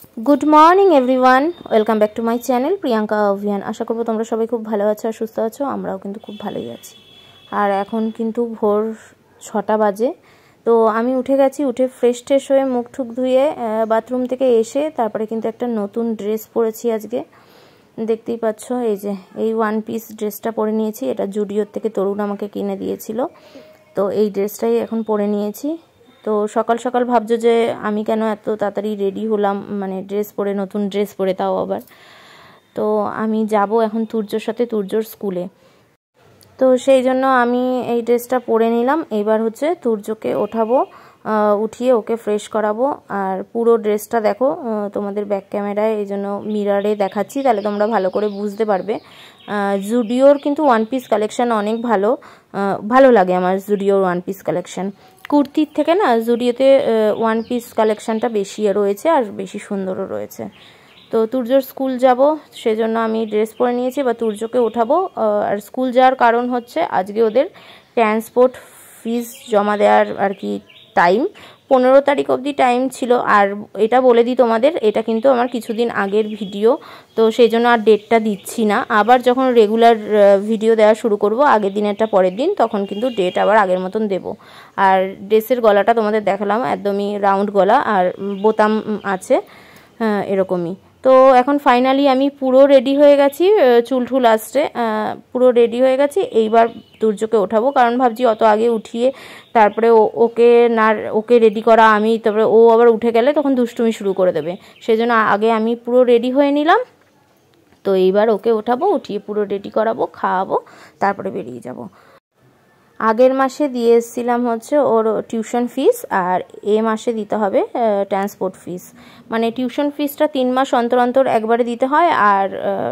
Good morning everyone welcome back to my channel Priyanka Abhiyan. आशा करब তোমরা সবাই খুব ভালো আছো আর সুস্থ আছো। আমরাও কিন্তু খুব ভালোই আছি। আর এখন কিন্তু ভোর 6টা বাজে। তো আমি উঠে গেছি, উঠে ফ্রেশ হয়ে মুখ ঠুক ধুয়ে বাথরুম থেকে এসে তারপরে কিন্তু একটা নতুন ড্রেস পরেছি আজকে। দেখতেই পাচ্ছ, এই যে এই ওয়ান পিস ড্রেসটা পরে নিয়েছি। এটা জুডিওর থেকে তরুণ আমাকে কিনে দিয়েছিল। তো এই ড্রেসটাই এখন পরে নিয়েছি। তো সকাল সকাল ভাবছো যে আমি কেন এত তাড়াতাড়ি রেডি হলাম, মানে ড্রেস পরে, নতুন ড্রেস পরে, তাও আবার। তো আমি যাব এখন তুর্যর সাথে তুর্যর স্কুলে। তো সেই জন্য আমি এই ড্রেসটা পরে নিলাম। এইবার হচ্ছে তুর্যকে ওঠাবো, উঠিয়ে ওকে ফ্রেশ করাবো। আর পুরো ড্রেসটা দেখো তোমাদের ব্যাক ক্যামেরায়, এই জন্য মিরারে দেখাচ্ছি, তাহলে তোমরা ভালো করে বুঝতে পারবে। জুডিওর কিন্তু ওয়ান পিস কালেকশান অনেক ভালো লাগে আমার। জুডিওর ওয়ান পিস কালেকশান কুর্তির থেকে না জুডিওতে ওয়ান পিস কালেকশানটা বেশি রয়েছে আর বেশি সুন্দরও রয়েছে। তো তুর্যর স্কুল যাব, সেজন্য আমি ড্রেস পরে নিয়েছি। বা তুর্যকে ওঠাবো। আর স্কুল যাওয়ার কারণ হচ্ছে আজকে ওদের ট্রান্সপোর্ট ফিস জমা দেওয়ার আর কি টাইম, 15 তারিখ অবধি টাইম ছিল। আর এটা বলে দিই তোমাদের, এটা কিন্তু আমার কিছুদিন আগের ভিডিও, তো সেই জন্য আর ডেটটা দিচ্ছি না। আবার যখন রেগুলার ভিডিও দেওয়া শুরু করব, আগের দিনেরটা পরের দিন, তখন কিন্তু ডেট আবার আগের মতন দেব। আর ড্রেসের গলাটা তোমাদের দেখালাম, একদমই রাউন্ড গলা আর বোতাম আছে এরকমই। তো এখন ফাইনালি আমি পুরো রেডি হয়ে গেছি, চুল ঠুল আসছে, পুরো রেডি হয়ে গেছি। এইবার তুর্যকে ওঠাবো, কারণ ভাবছি অত আগে উঠিয়ে তারপরে ওকে রেডি করা আমি, তারপরে ও আবার উঠে গেলে তখন দুষ্টুমি শুরু করে দেবে। সেই জন্য আগে আমি পুরো রেডি হয়ে নিলাম। তো এইবার ওকে ওঠাবো, উঠিয়ে পুরো রেডি করাবো, খাওয়াবো, তারপরে বেরিয়ে যাব। আগের মাসে দিয়ে এসেছিলাম হচ্ছে ওর টিউশন ফিস, আর এ মাসে দিতে হবে ট্রান্সপোর্ট ফিস। মানে টিউশন ফিসটা 3 মাস অন্তর অন্তর একবারে দিতে হয়, আর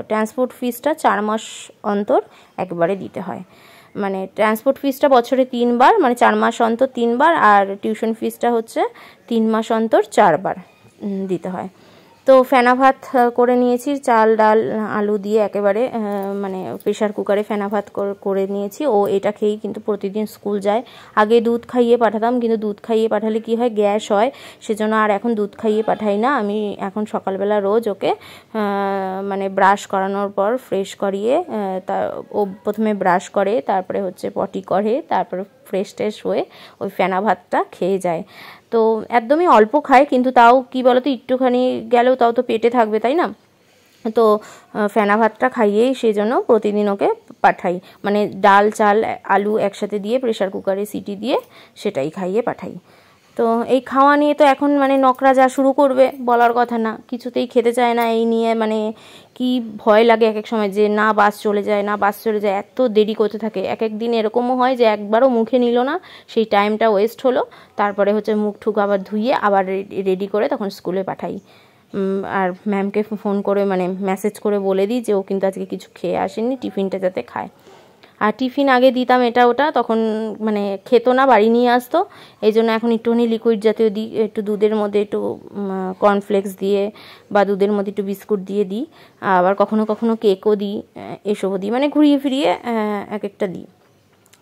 ট্রান্সপোর্ট ফিসটা 4 মাস অন্তর একবারে দিতে হয়। মানে ট্রান্সপোর্ট ফিসটা বছরে 3 বার, মানে 4 মাস অন্তর 3 বার, আর টিউশন ফিসটা হচ্ছে 3 মাস অন্তর 4 বার দিতে হয়। তো ফেনা ভাত করে নিয়েছি, চাল ডাল আলু দিয়ে একেবারে, মানে প্রেশার কুকারে ফেনা ভাত করে নিয়েছি। ও এটা খেয়েই কিন্তু প্রতিদিন স্কুল যায়। আগে দুধ খাইয়ে পাঠাতাম, কিন্তু দুধ খাইয়ে পাঠালে কি হয়, গ্যাস হয়, সেজন্য আর এখন দুধ খাইয়ে পাঠাই না। আমি এখন সকালবেলা রোজ ওকে মানে ব্রাশ করানোর পর ফ্রেশ করিয়ে, ও প্রথমে ব্রাশ করে, তারপরে হচ্ছে পটি করে, তারপরে ফ্রেশ ট্রেশ হয়ে ওই ফেনা ভাতটা খেয়ে যায়। তো একদমই অল্প খায়, কিন্তু তাও কি বলতো, একটুখানি গেলেও তাও তো পেটে থাকবে, তাই না? তো ফেনা ভাতটা খাইয়েই সেই জন্য প্রতিদিন ওকে পাঠাই, মানে ডাল চাল আলু একসাথে দিয়ে প্রেশার কুকারে সিটি দিয়ে সেটাই খাইয়ে পাঠাই। তো এই খাওয়া নিয়ে তো এখন মানে নকরা যা শুরু করবে, বলার কথা না, কিছুতেই খেতে চায় না। এই নিয়ে মানে কি ভয় লাগে এক এক সময়, যে না বাস চলে যায়, না বাস চলে যায়, এত দেরি করতে থাকে। এক এক দিন এরকমও হয় যে একবারও মুখে নিল না, সেই টাইমটা ওয়েস্ট হলো। তারপরে হচ্ছে মুখ ঠুক আবার ধুইয়ে আবার রেডি করে তখন স্কুলে পাঠাই। আর ম্যামকে ফোন করে মানে মেসেজ করে বলে দিই যে ও কিন্তু আজকে কিছু খেয়ে আসেনি, টিফিনটা যাতে খায়। আর টিফিন আগে দিতাম এটা ওটা, তখন মানে খেত না, বাড়ি নিয়ে আসতো। এই জন্য এখন একটুখানি লিকুইড জাতীয় দিই, একটু দুধের মধ্যে একটু কর্নফ্লেক্স দিয়ে বা দুধের মধ্যে একটু বিস্কুট দিয়ে দিই। আবার কখনো কখনো কেকও দিই, এসবও দিই, মানে ঘুরিয়ে ফিরিয়ে এক একটা দিই।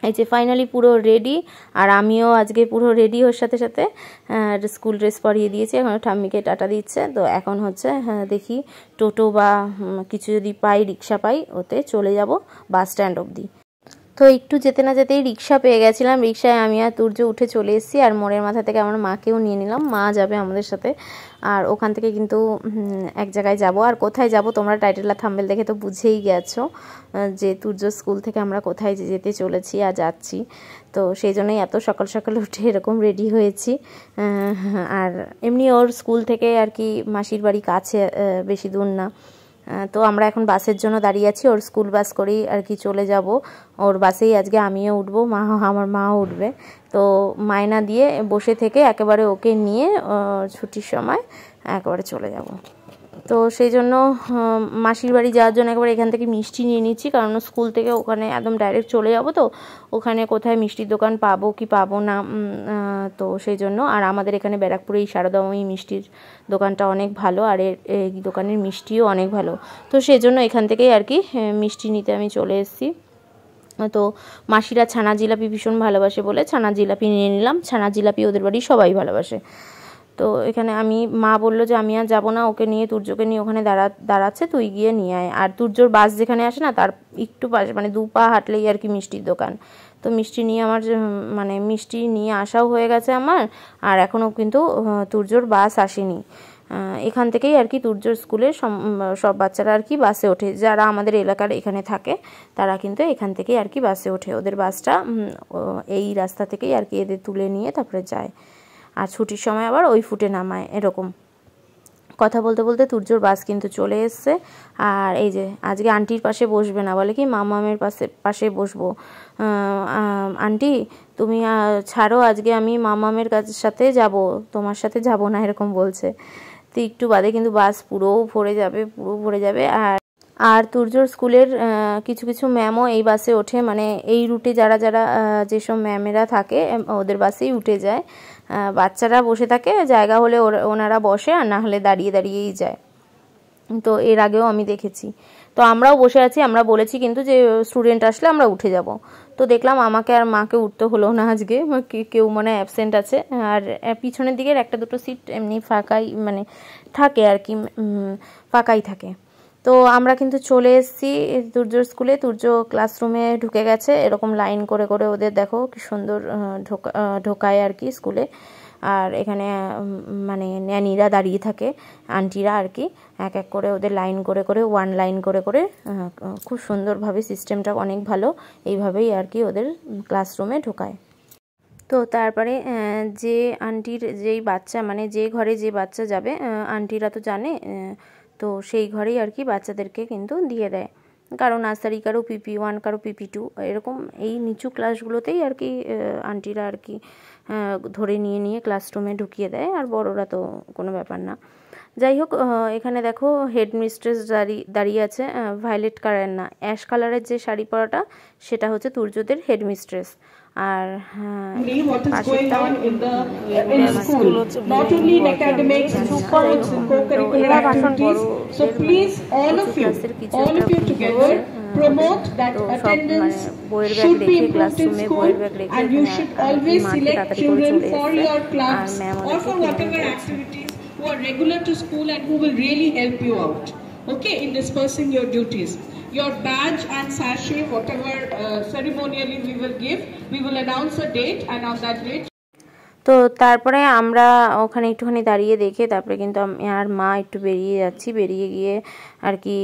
এই যে ফাইনালি পুরো রেডি, আর আমিও আজকে পুরো রেডি, ওর সাথে সাথে স্কুল ড্রেস পরিয়ে দিয়েছি। এখন ঠাম্মিকে টাটা দিচ্ছে। তো এখন হচ্ছে দেখি টোটো বা কিছু যদি পাই, রিক্সা পাই, ওতে চলে যাব বাস স্ট্যান্ড অবধি। তো একটু যেতে না যেতেই রিক্সা পেয়ে গেছিলাম। রিক্সায় আমি আর তুর্য উঠে চলে এসেছি, আর মোড়ের মাথা থেকে আমার মাকেও নিয়ে নিলাম, মা যাবে আমাদের সাথে। আর ওখান থেকে কিন্তু এক জায়গায় যাব। আর কোথায় যাব তোমরা টাইটেল আর থাম্বনেল দেখে তো বুঝেই গেছো যে তুর্য স্কুল থেকে আমরা কোথায় যেতে চলেছি আর যাচ্ছি। তো সেই জন্যই এত সকাল সকাল উঠে এরকম রেডি হয়েছি। আর এমনি ওর স্কুল থেকে আর কি মাসির বাড়ি কাছে, বেশি দূর না। তো আমরা এখন বাসের জন্য দাঁড়িয়ে আছি, ওর স্কুল বাস করেই আর কি চলে যাব। ওর বাসেই আজকে আমিও উঠবো, আমার মাও উঠবে। তো মায়না দিয়ে বসে থেকে একেবারে ওকে নিয়ে ছুটির সময় একেবারে চলে যাব। তো সেই জন্য মাসির বাড়ি যাওয়ার জন্য একবার এখান থেকে মিষ্টি নিয়ে নিচ্ছি, কারণ স্কুল থেকে ওখানে একদম ডাইরেক্ট চলে যাব। তো ওখানে কোথায় মিষ্টির দোকান পাবো কি পাবো না, তো সেই জন্য। আর আমাদের এখানে ব্যারাকপুরে এই সারদাময়ী মিষ্টির দোকানটা অনেক ভালো, আর এই দোকানের মিষ্টিও অনেক ভালো। তো সেই জন্য এখান থেকেই আর কি মিষ্টি নিতে আমি চলে এসেছি। তো মাসিরা ছানা জিলাপি ভীষণ ভালোবাসে বলে ছানা জিলাপি নিয়ে নিলাম। ছানা জিলাপি ওদের বাড়ি সবাই ভালোবাসে। তো এখানে আমি মা বললো যে আমি আর যাবো না, ওকে নিয়ে তুর্যকে নিয়ে ওখানে দাঁড়াচ্ছে, তুই গিয়ে নিয়ে আয়। আর তুর্যর বাস যেখানে আসে না তার একটু পাশে মানে 2 পা হাঁটলেই আর কি মিষ্টির দোকান। তো মিষ্টি নিয়ে আমার মানে মিষ্টি নিয়ে আসাও হয়ে গেছে আমার, আর এখনও কিন্তু তুর্যর বাস আসেনি। এখান থেকেই আর কি তুর্যর স্কুলে সব বাচ্চারা আর কি বাসে ওঠে, যারা আমাদের এলাকার এখানে থাকে তারা কিন্তু এখান থেকেই আর কি বাসে ওঠে। ওদের বাসটা এই রাস্তা থেকেই আর কি এদের তুলে নিয়ে তারপরে যায়, আর ছুটির সময় আবার ওই ফুটে নামায়। এরকম কথা বলতে বলতে তুর্যর বাস কিন্তু চলে এসছে। আর এই যে আজকে আন্টির পাশে বসবে না, বলে কি মামামের পাশে বসবো। আন্টি তুমি ছাড়ো, আজকে আমি মামামের সাথে যাব, তোমার সাথে যাব না, এরকম বলছে। তো একটু বাদে কিন্তু বাস পুরো ভরে যাবে। আর তুর্যর স্কুলের কিছু কিছু ম্যামও এই বাসে ওঠে, মানে এই রুটে যারা যেসব ম্যামেরা থাকে ওদের বাসেই উঠে যায়। বাচ্চারা বসে থাকে, জায়গা হলে ওনারা বসে, আর না হলে দাঁড়িয়েই যায়। তো এর আগেও আমি দেখেছি। তো আমরাও বসে আছি, আমরা বলেছি কিন্তু যে স্টুডেন্ট আসলে আমরা উঠে যাব। তো দেখলাম আমাকে আর মাকে উঠতে হলো না আজকে, কেউ মানে অ্যাবসেন্ট আছে। আর পিছনের দিকের একটা দুটো সিট এমনি ফাঁকাই মানে থাকে আর কি, ফাঁকাই থাকে। তো আমরা কিন্তু চলে এসেছি তুর্যর স্কুলে। তুর্য ক্লাসরুমে ঢুকে গেছে, এরকম লাইন করে করে ওদের দেখো কি সুন্দর ঢোকায় আর কি স্কুলে। আর এখানে মানে ন্যানিরা দাঁড়িয়ে থাকে, আন্টিরা আর কি, এক এক করে ওদের লাইন করে করে, 1 লাইন করে করে, খুব সুন্দরভাবে সিস্টেমটা অনেক ভালো, এইভাবেই আর কি ওদের ক্লাসরুমে ঢোকায়। তো তারপরে যে আন্টির যেই বাচ্চা মানে যে ঘরে যে বাচ্চা যাবে, আন্টিরা তো জানে, তো সেই ঘরেই আর কি বাচ্চাদেরকে কিন্তু দিয়ে দেয়। কারো নার্সারি, কারো PP1, কারো PP2, এরকম এই নিচু ক্লাসগুলোতেই আর কি আন্টিরা আর কি ধরে নিয়ে ক্লাসরুমে ঢুকিয়ে দেয়, আর বড়রা তো কোনো ব্যাপার না। যাই হোক, এখানে দেখো হেড মিস্ট্রেস দাঁড়িয়ে আছে, ভায়োলেট কালার না, অ্যাশ কালারের যে শাড়ি পরাটা সেটা হচ্ছে তুর্যদের হেড মিস্ট্রেস। আর what is going on in school, not only in academics, in sports, in co-curricular activities. So please, all of you together promote that attendance should be improved in school, and you should always select children for your clubs or for whatever activities who are regular to school and who will really help you out, okay, in dispersing your duties. Your badge and sachet, whatever ceremonially we will announce a date, and on that date. তো তারপরে আমরা ওখানে একটুখানি দাঁড়িয়ে দেখে তারপরে কিন্তু আমি আর মা একটু বেরিয়ে গিয়ে আর কি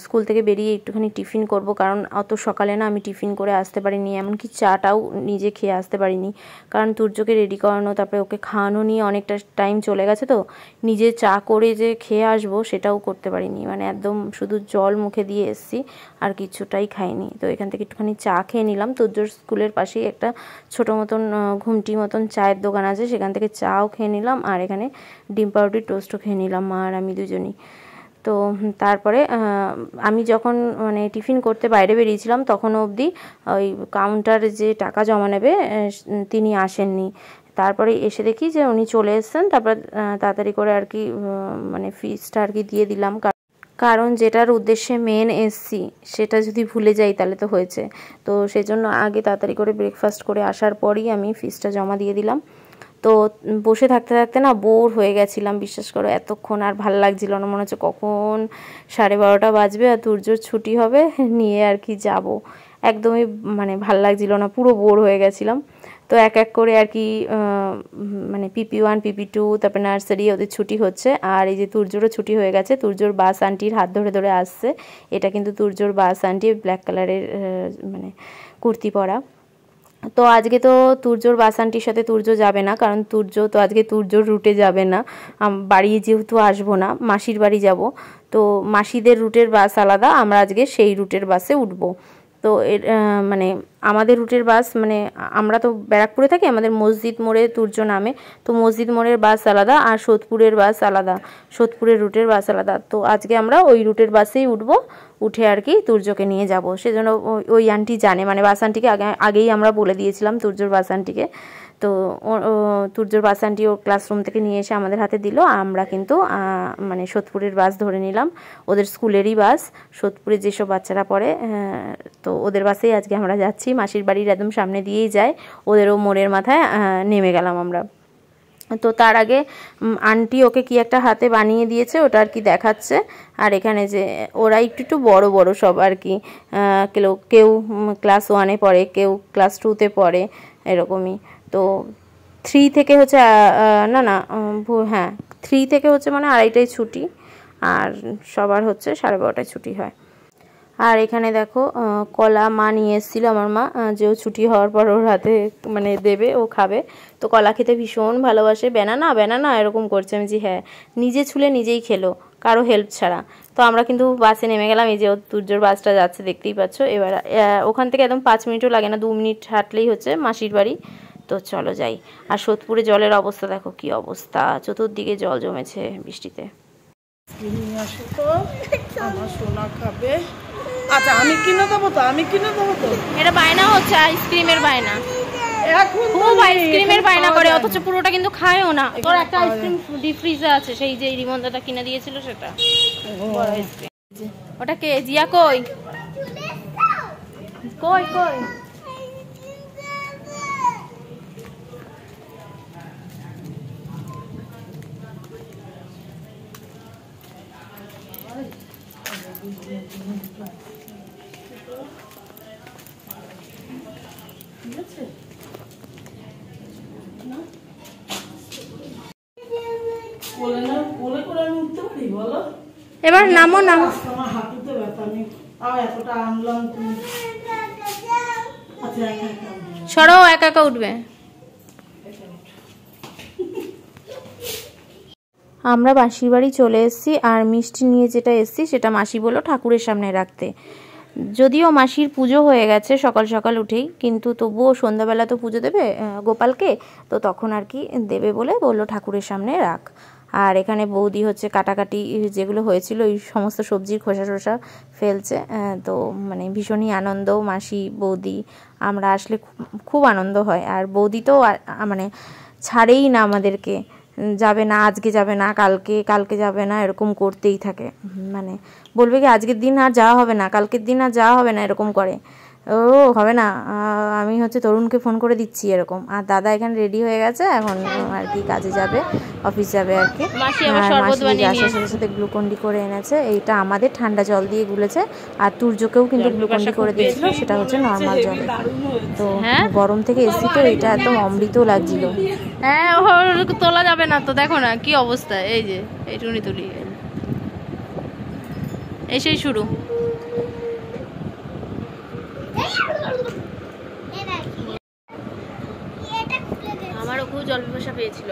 স্কুল থেকে বেরিয়ে একটুখানি টিফিন করব, কারণ অত সকালে না আমি টিফিন করে আসতে পারিনি, এমনকি চাটাও নিজে খেয়ে আসতে পারিনি, কারণ তুর্যকে রেডি করানো তারপরে ওকে খাওয়ানো নিয়ে অনেকটা টাইম চলে গেছে। তো নিজে চা করে যে খেয়ে আসবো সেটাও করতে পারিনি, মানে একদম শুধু জল মুখে দিয়ে এসেছি, আর কিছুটাই খাইনি। তো এখান থেকে একটুখানি চা খেয়ে নিলাম। তুর্যর স্কুলের পাশেই একটা ছোটো মতন ঘুমটি মতন চায়ের দোকান আছে, সেখান থেকে চাও খেয়ে নিলাম, আর এখানে ডিম পাউরুটির টোস্টও খেয়ে নিলাম মা আর আমি দুজনই। তো তারপরে আমি যখন মানে টিফিন করতে বাইরে বেরিয়েছিলাম তখনও অবধি ওই কাউন্টারে যে টাকা জমা নেবে তিনি আসেননি। তারপরে এসে দেখি যে উনি চলে এসেছেন, তারপর তাড়াতাড়ি করে আর কি মানে ফিসটা আর কি দিয়ে দিলাম, কারণ যেটার উদ্দেশ্যে মেন এসছি সেটা যদি ভুলে যাই তাহলে তো হয়েছে। তো সেজন্য আগে তাড়াতাড়ি করে ব্রেকফাস্ট করে আসার পরই আমি ফিসটা জমা দিয়ে দিলাম। তো বসে থাকতে থাকতে না বোর হয়ে গেছিলাম, বিশ্বাস করো, এতক্ষণ আর ভাল লাগছিল না, মনে হচ্ছে কখন 12:30 বাজবে আর তুর্যর ছুটি হবে, নিয়ে আর কি যাব। একদমই মানে ভাল লাগছিল না, পুরো বোর হয়ে গেছিলাম। তো এক এক করে আর কি মানে PP1, PP2, তারপরে নার্সারি ওদের ছুটি হচ্ছে, আর এই যে তুর্যরও ছুটি হয়ে গেছে। তুর্যর বাস আন্টির হাত ধরে ধরে আসছে, এটা কিন্তু তুর্যর বাস আন্টি, ব্ল্যাক কালারের মানে কুর্তি পরা। তো আজকে তো তুর্যর বাস আন্টির সাথে তুর্য যাবে না, কারণ তুর্য তো আজকে তুর্যর রুটে যাবে না, বাড়ি যেহেতু আসবো না, মাসির বাড়ি যাব। তো মাসিদের রুটের বাস আলাদা, আমরা আজকে সেই রুটের বাসে উঠবো। তো মানে আমাদের রুটের বাস মানে আমরা তো ব্যারাকপুরে থাকি, আমাদের মসজিদ মোড়ে তুর্য নামে, তো মসজিদ মোড়ের বাস আলাদা আর সোদপুরের বাস আলাদা, সোদপুরের রুটের বাস আলাদা। তো আজকে আমরা ওই রুটের বাসেই উঠবো, উঠে আর কি তুর্যকে নিয়ে যাব। সেজন্য ওই আন্টি জানে, মানে বাস আন্টিকে আগেই আমরা বলে দিয়েছিলাম তুর্যর বাস আন্টিকে। তো তুর্যর বাস আন্টি ওর ক্লাসরুম থেকে নিয়ে এসে আমাদের হাতে দিল, আমরা কিন্তু মানে সোদপুরের বাস ধরে নিলাম, ওদের স্কুলেরই বাস, সোদপুরে যেসব বাচ্চারা পড়ে, তো ওদের বাসেই আজকে আমরা যাচ্ছি। মাসির বাড়ির একদম সামনে দিয়েই যায়, ওদেরও মোড়ের মাথায় নেমে গেলাম আমরা। তো তার আগে আন্টি ওকে কি একটা হাতে বানিয়ে দিয়েছে, ওটা আর কি দেখাচ্ছে। আর এখানে যে ওরা একটু বড় বড় সব আর কি, কেউ ক্লাস 1-এ পড়ে, কেউ ক্লাস 2-তে পড়ে, এরকমই। তো 3 থেকে হচ্ছে হ্যাঁ 3 থেকে হচ্ছে মানে 2:30টায় ছুটি, আর সবার হচ্ছে 12:30টায় ছুটি হয়। আর এখানে দেখো কলা মা নিয়ে এসেছিলো, আমার মা, যে ও ছুটি হওয়ার পর ওর হাতে মানে দেবে, ও খাবে। তো কলা খেতে ভীষণ ভালোবাসে, ব্যানানা ব্যানানা এরকম করছে। আমি যে হ্যাঁ, নিজে ছুলে নিজেই খেলো, কারো হেল্প ছাড়া। তো আমরা কিন্তু বাসে নেমে গেলাম, এই যে তুর্যর বাসটা যাচ্ছে দেখতেই পাচ্ছ। এবার ওখান থেকে একদম 5 মিনিটও লাগে না, 2 মিনিট হাঁটলেই হচ্ছে মাসির বাড়ি। তো চলো যাই। আর সোদপুরে জলের অবস্থা দেখো কি অবস্থা, চতুর্দিকে জল জমেছে বৃষ্টিতে। আচ্ছা আমি কিনে দেবো তো, এটা বায়না হচ্ছে আইসক্রিমের বায়না, খুব আইসক্রিমের বায়না করে, অথচ পুরোটা কিন্তু খায়ও না। তোর একটা আইসক্রিম ডিপ ফ্রিজে আছে, সেই যে রিমন্দাটা কিনে দিয়েছিল সেটা, বড় আইসক্রিম। ওটা কে? জিয়া কই কই কই? এবার নামো নামো, সরো, একা একা উঠবে। আমরা মাসির বাড়ি চলে এসেছি, আর মিষ্টি নিয়ে যেটা এসেছি সেটা মাসি বললো ঠাকুরের সামনে রাখতে। যদিও মাসির পুজো হয়ে গেছে সকাল সকাল উঠেই, কিন্তু তবুও সন্ধ্যাবেলা তো পুজো দেবে গোপালকে, তো তখন আর কি দেবে বলে বললো ঠাকুরের সামনে রাখ। আর এখানে বৌদি হচ্ছে কাটাকাটি যেগুলো হয়েছিল ওই সমস্ত সবজির খোসা টোসা ফেলছে। তো মানে ভীষণই আনন্দ, মাসি বৌদি আমরা আসলে খুব আনন্দ হয়। আর বৌদি তো মানে ছাড়েই না আমাদেরকে, যাবে না আজকে, যাবে না কালকে যাবে না, এরকম করতেই থাকে। মানে বলবে কি আজকের দিন আর যাওয়া হবে না, কালকের দিন আর যাওয়া হবে না, এরকম করে। ও হবে না, আমি হচ্ছে তরুণকে ফোন করে দিচ্ছি এরকম। আর দাদা এখানে রেডি হয়ে গেছে, এখন আর কি কাজে যাবে, অফিস যাবে আর কি। মাসি আসার সাথে সাথে গ্লুকন্ডি করে এনেছে, এইটা আমাদের ঠান্ডা জল দিয়ে গুলেছে, আর তুর্যকেও কিন্তু গ্লুকন্ডি করে দিয়েছিল, সেটা হচ্ছে নর্মাল জল। তো গরম থেকে এসি তো এটা একদম অমৃত লাগছিল। হ্যাঁ তোলা যাবে না তো, দেখো না কি অবস্থা, এই যে এইটুকুনি তুলি, এসেই শুরু। আমারও খুব জল পিপাসা পেয়েছিল,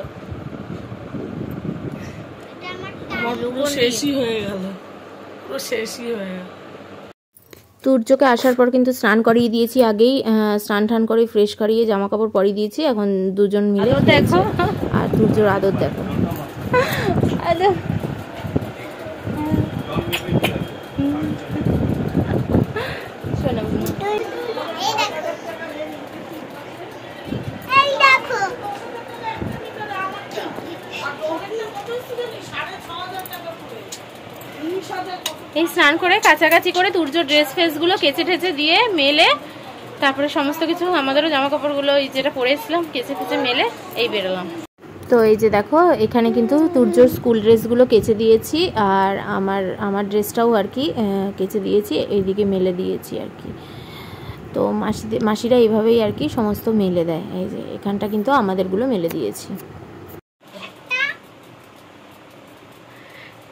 শেষই হয়ে গেল, পুরো শেষই হয়ে গেল। তুর্যকে আসার পর কিন্তু স্নান করিয়ে দিয়েছি আগেই, স্নান টান করে ফ্রেশ করিয়ে জামা কাপড় পরিয়ে দিয়েছি। এখন দুজন মিলে দেখো, আর তুর্যর আদর দেখো। এই স্নান করে কাছাকাছি করে তুর্য ড্রেস ফেসগুলো কেচে ঠেচে দিয়ে মেলে, তারপরে সমস্ত কিছু আমাদেরও জামা কাপড়গুলো যেটা পরে এসেছিলাম কেচে ঠেচে মেলে এই বেরোলাম। তো এই যে দেখো এখানে কিন্তু তুর্যর স্কুল ড্রেসগুলো কেচে দিয়েছি, আর আমার ড্রেসটাও আর কি কেচে দিয়েছি, এইদিকে মেলে দিয়েছি আর কি। তো মাসিরা এইভাবেই আর কি সমস্ত মেলে দেয়। এই যে এখানটা কিন্তু আমাদেরগুলো মেলে দিয়েছি।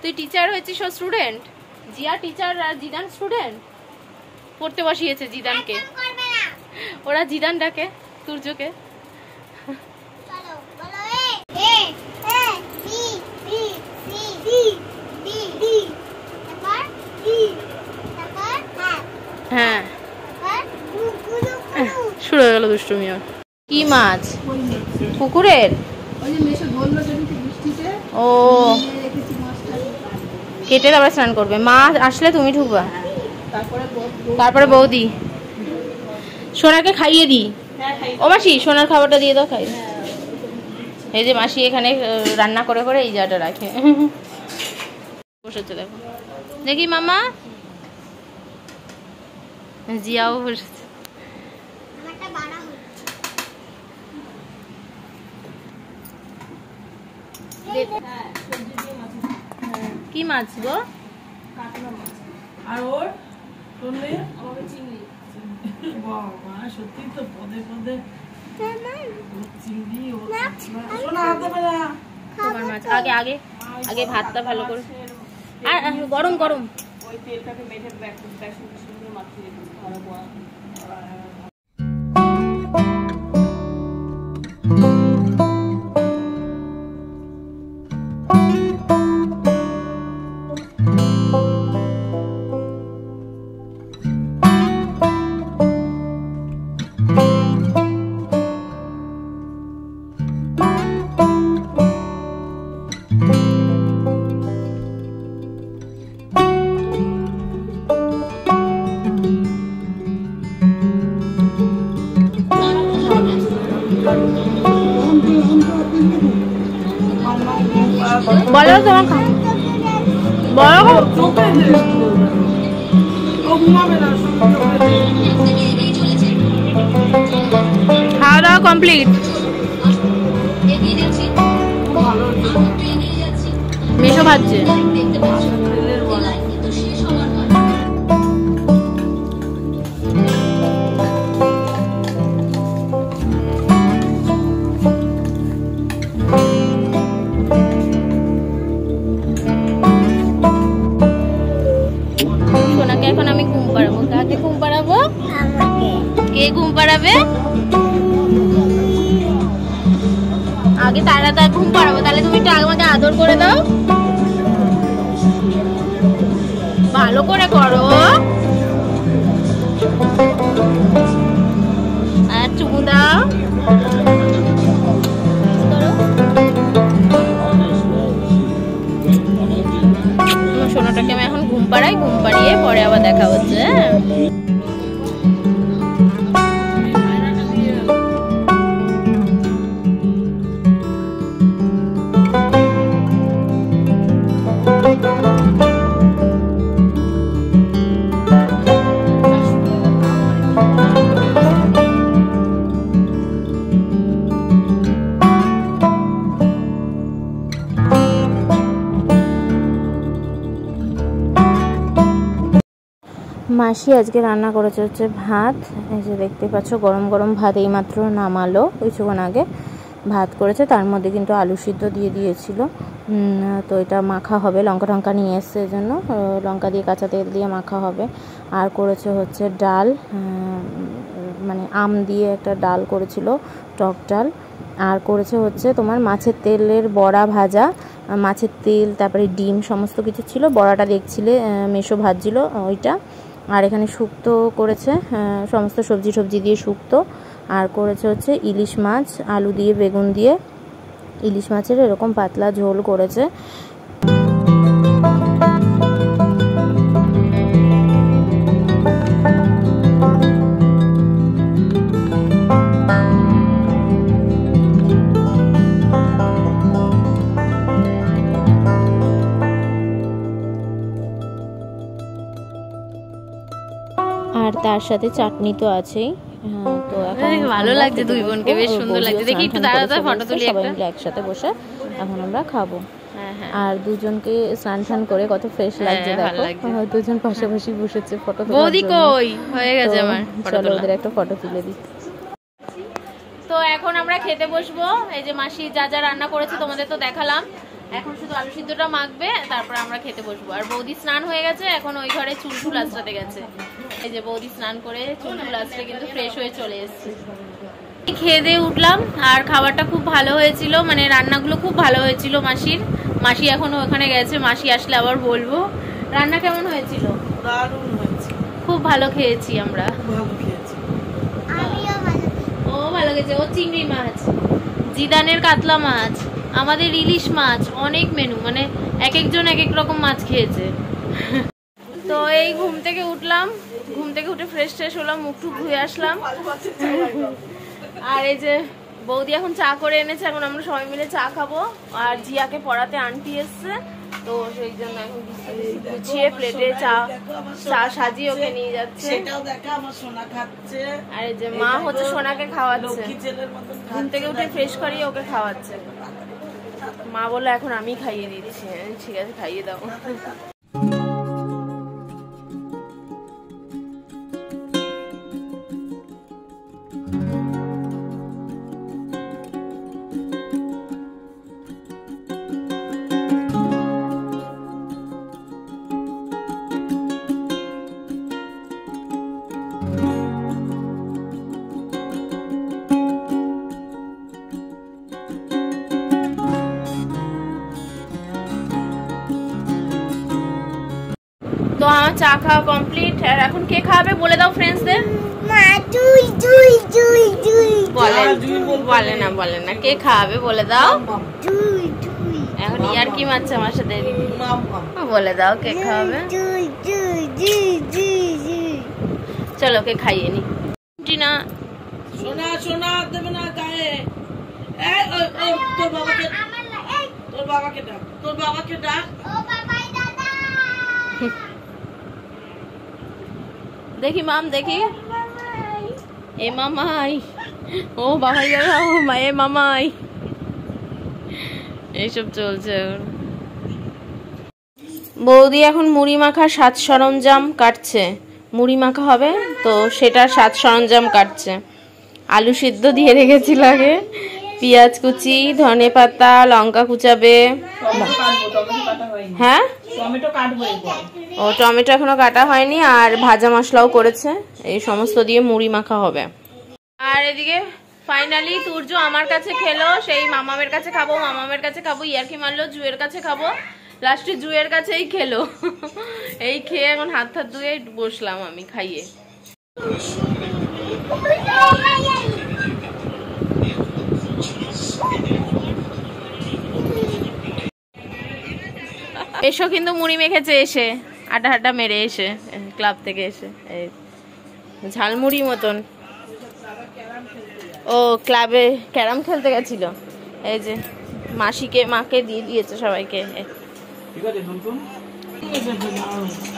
তুই টিচার হয়েছিস ও স্টুডেন্ট? জিয়া টিচার আর জিদান স্টুডেন্ট। পড়তে বসিয়েছে জিদানকে, ওরা জিদান ডাকে তুর্যকে। হ্যাঁ শুরু হয়ে গেল দুষ্টুমি। কি মাছ? পুকুরের? ও কেটে তারপরে স্নান করবে। মা আসলে তুমি ঢুকবা, তারপরে বৌদি। সোনাকে খাইয়ে দিই। ও মাসি সোনার খাবারটা দিয়ে দাও, খাই। এই যে মাসি এখানে রান্না করে করে এই জায়গাটা রাখে বসেছে, দেখো দেখি মামা। জিয়াও বসেছে। মাছ গো? আর ওর শুনলে চিংড়ি। বাবা সত্যি তো পদে পদে চিংড়ি। শোনা হাতে বেলা তোমার মাছ আগে আগে আগে ভাতটা ভালো করে, আর গরম গরম ওই তেলটাকে মেখে বেসন সুন্দর মাখিয়ে দিতে ভালো করে। বলো তোমার বলো খাওয়া দাওয়া কমপ্লিট। মেশো ভাজছে। সোনাকে এখন আমি ঘুম পাড়াবো। কাকে ঘুম পাড়াবো? কে ঘুম পাড়াবে? আগে তাড়াতাড়ি ঘুম পাড়াবো। তাহলে তুমি একটু আমাকে আদর করে দাও, ভালো করে করো। আর চুমু দাও। সোনাটাকে আমি এখন ঘুম পাড়াই, ঘুম পাড়িয়ে পরে আবার দেখা হচ্ছে। মাসি আজকে রান্না করেছে হচ্ছে ভাত। এই যে দেখতে পাচ্ছ গরম গরম ভাত এইমাত্র নামালো কিছুক্ষণ আগে। ভাত করেছে, তার মধ্যে কিন্তু আলু সিদ্ধ দিয়ে দিয়েছিল। তো এটা মাখা হবে, লঙ্কা টঙ্কা নিয়ে এসছে, এই জন্য লঙ্কা দিয়ে কাঁচা তেল দিয়ে মাখা হবে। আর করেছে হচ্ছে ডাল, মানে আম দিয়ে একটা ডাল করেছিল, টক ডাল। আর করেছে হচ্ছে তোমার মাছের তেলের বড়া ভাজা, মাছের তেল তারপরে ডিম সমস্ত কিছু ছিল। বড়াটা দেখছিলে মেশো ভাজছিল ওইটা। আর এখানে শুক্তো করেছে, সমস্ত সবজি টবজি দিয়ে শুক্তো। আর করেছে হচ্ছে ইলিশ মাছ আলু দিয়ে বেগুন দিয়ে, ইলিশ মাছের এরকম পাতলা ঝোল করেছে। আর তার সাথে চাটনি তো আছেই। তো এখন ভালো লাগছে, দুই বোনকে বেশ সুন্দর লাগছে। দেখি একটু দাঁড়াতে ফটো তুলি, সবাই মিলে একসাথে বসে এখন আমরা খাবো। আর দুজনকে স্নান টান করে কত ফ্রেশ লাগছে দেখো, দুজন পাশাপাশি বসেছে ফটো তোলার জন্য। বৌদি কই হয়ে গেছে আমার, চলো ওদের একটা ফটো তুলে দিই। তো এখন আমরা খেতে বসবো। এই যে মাসি যা যা রান্না করেছে তোমাদের তো দেখালাম। এখন শুধু আলু সিদ্ধটা মাখবে, তারপর আমরা খেতে বসবো। আর বৌদি স্নান হয়ে গেছে, এখন ওই ঘরে চুল টুল আঁচড়াতে গেছে। এই যে বৌদি স্নান করে চুল টুল আঁচড়ে কিন্তু ফ্রেশ হয়ে চলে এসেছে। খেয়ে দিয়ে উঠলাম, আর খাবারটা খুব ভালো হয়েছিল, মানে রান্নাগুলো খুব ভালো হয়েছিল মাসির। মাসি এখনো ওখানে গেছে, মাসি আসলে আবার বলবো। রান্না কেমন হয়েছিল? দারুণ হয়েছে, খুব ভালো খেয়েছি আমরা। ভালো খেয়েছি, ও ভালো খেয়েছে। ও চিংড়ি মাছ, জিদানের কাতলা মাছ, আমাদের ইলিশ মাছ, অনেক মেনু, মানে এক একজন এক এক রকম মাছ খেয়েছে। তো এই ঘুম থেকে উঠলাম, ঘুম থেকে উঠে ফ্রেশ ট্রেশ হলাম, মুখ টুক ধুয়ে আসলাম। আর এই যে বৌদি এখন চা করে এনেছে, এখন আমরা সবাই মিলে চা খাবো। আর জিয়াকে পড়াতে আন্টি এসছে, তো সেই জন্য এখন গুছিয়ে প্লেটে চা সাজিয়ে ওকে নিয়ে যাচ্ছে। আর এই যে মা হচ্ছে সোনাকে খাওয়াচ্ছে, ঘুম থেকে উঠে ফ্রেশ করিয়ে ওকে খাওয়াচ্ছে। মা বলে এখন আমি খাইয়ে দিচ্ছি। ঠিক আছে, খাইয়ে দাও। তো আমার চা খাওয়া কমপ্লিট। আর এখন কে খাবে বলে দাও ফ্রেন্ডসদের। বলে না কে খাবে বলে দাও। এখন ইয়ার কি মারছে আমার সাথে, বলে দাও কে খাবে। চলো কে খাইয়ে নি। টিনা সোনা সোনা দেবে না গায়ে। তোর বাবাকে ডাক, তোর বাবাকে ডাক। দেখি মাম, দেখি এ মামাই, ও বাবাই যাবে, ও এ মামাই, এইসব চলছে। বৌদি এখন মুড়ি মাখার সাজ সরঞ্জাম কাটছে। মুড়ি মাখা হবে তো সেটার সাজ সরঞ্জাম কাটছে। আলু সিদ্ধ দিয়ে রেখেছিল আগে, পেঁয়াজ কুচি, ধনে পাতা, লঙ্কা কুচাবে। হ্যাঁ ও টমেটো এখনো কাটা হয়নি, আর ভাজা মশলাও করেছে। এই সমস্ত দিয়ে মুড়ি মাখা হবে। আর এদিকে ফাইনালি তুর্য আমার কাছে খেলো, সেই মামামের কাছে খাবো, মামামের কাছে খাবো, ইয়ার্কি মারলো, জুয়ের কাছে খাবো, লাস্টে জুয়ের কাছেই খেলো। এই খেয়ে এখন হাত ধুয়ে বসলাম আমি খাইয়ে। এসো কিন্তু মুড়ি মেখেছে এসে, আটা আটা মেরে এসে ক্লাব থেকে এসে, ঝালমুড়ি মতন। ও ক্লাবে ক্যারাম খেলতে গেছিল। এই যে মাসিকে, মাকে দিয়ে দিয়েছে সবাইকে।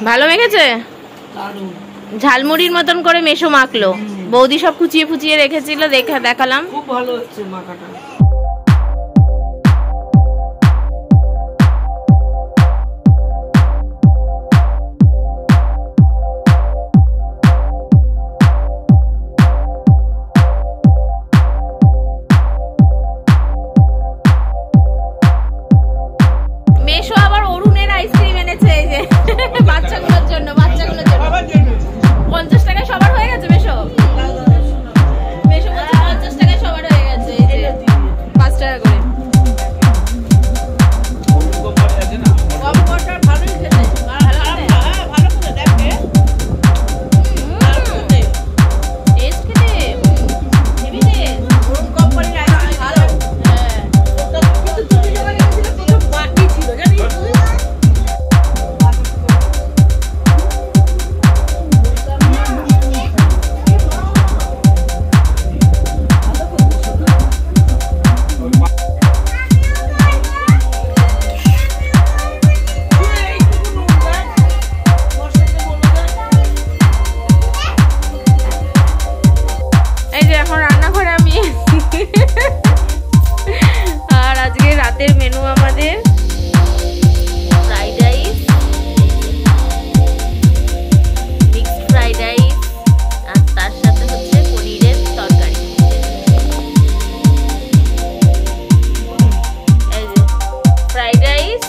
ভালো মেখেছে, ঝালমুড়ির মতন করে মেশো মাখলো। বৌদি সব কুচিয়ে ফুচিয়ে রেখেছিল, দেখালাম। খুব ভালো হচ্ছে মাখাটা। বাচ্চাগুলোর জন্য 50 টাকায় সবার হয়ে গেছে। মেশো 50 টাকায় সবার হয়ে গেছে। 5 টাকা করে ভালোই খেতে, ভালো করে দেখে টেস্ট খেতে হেভি টেস্ট। কোম্পানির আইসক্রিম ভালো। হ্যাঁ কিন্তু তুমি যখন গেছিলে প্রথম বাকি ছিল জানিস। আর আজকে রাতের মেনু আমাদের fried rice, mixed fried rice, আর তার সাথে হচ্ছে পনিরের তরকারি। এই যে ফ্রাইড রাইস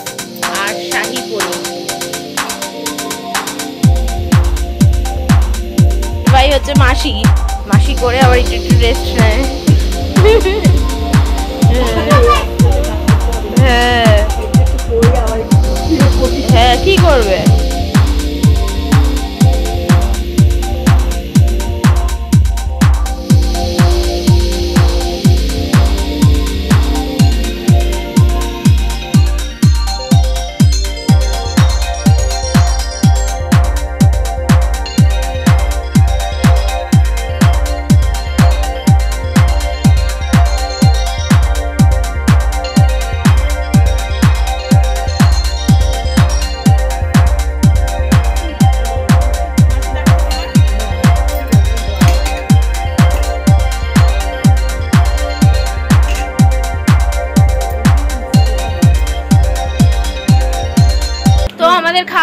আর শাহি পনির। ভাই হচ্ছে মাসি, মাসি করে আবার একটু একটু রেস্ট নেয়। হ্যাঁ হ্যাঁ কি করবে।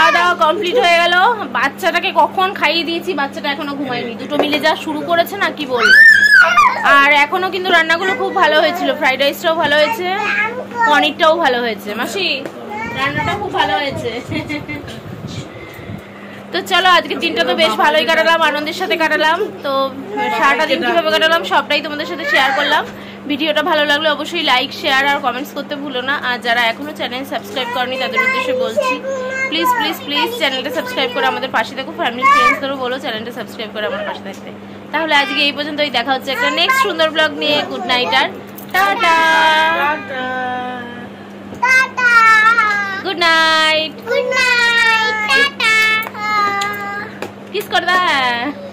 খাওয়া দাওয়া কমপ্লিট হয়ে গেল। বাচ্চাটাকে কখন খাইয়ে দিয়েছি, বাচ্চাটা এখনো ঘুমায়নি। দুটো মিলে যা শুরু করেছে না কি বলবো। আর এখনো কিন্তু রান্নাগুলো খুব ভালো হয়েছিল, ফ্রাইড রাইসটাও ভালো হয়েছে, পনিরটাও ভালো হয়েছে। মাসি রান্নাটা খুব ভালো হয়েছে। তো চলো আজকে দিনটা তো বেশ ভালোই কাটালাম, আনন্দের সাথে কাটালাম। তো সারাটা দিন কিভাবে কাটালাম সবটাই তোমাদের সাথে শেয়ার করলাম। ভিডিওটা ভালো লাগলে অবশ্যই লাইক, শেয়ার আর কমেন্টস করতে ভুলো না। আর যারা এখনো চ্যানেল সাবস্ক্রাইব করেনি তাদের উদ্দেশ্যে বলছি, প্লিজ প্লিজ প্লিজ চ্যানেলটা সাবস্ক্রাইব করে আমাদের পাশে থাকো। ফ্যামিলি ফ্রেন্ডসদেরও বলো চ্যানেলটা সাবস্ক্রাইব করে আমার পাশে থাকতে। তাহলে আজকে এই পর্যন্তই, দেখা হচ্ছে একটা নেক্সট সুন্দর ব্লগ নিয়ে। গুড নাইট আর টাটা। Good night. কিস कर रहा है।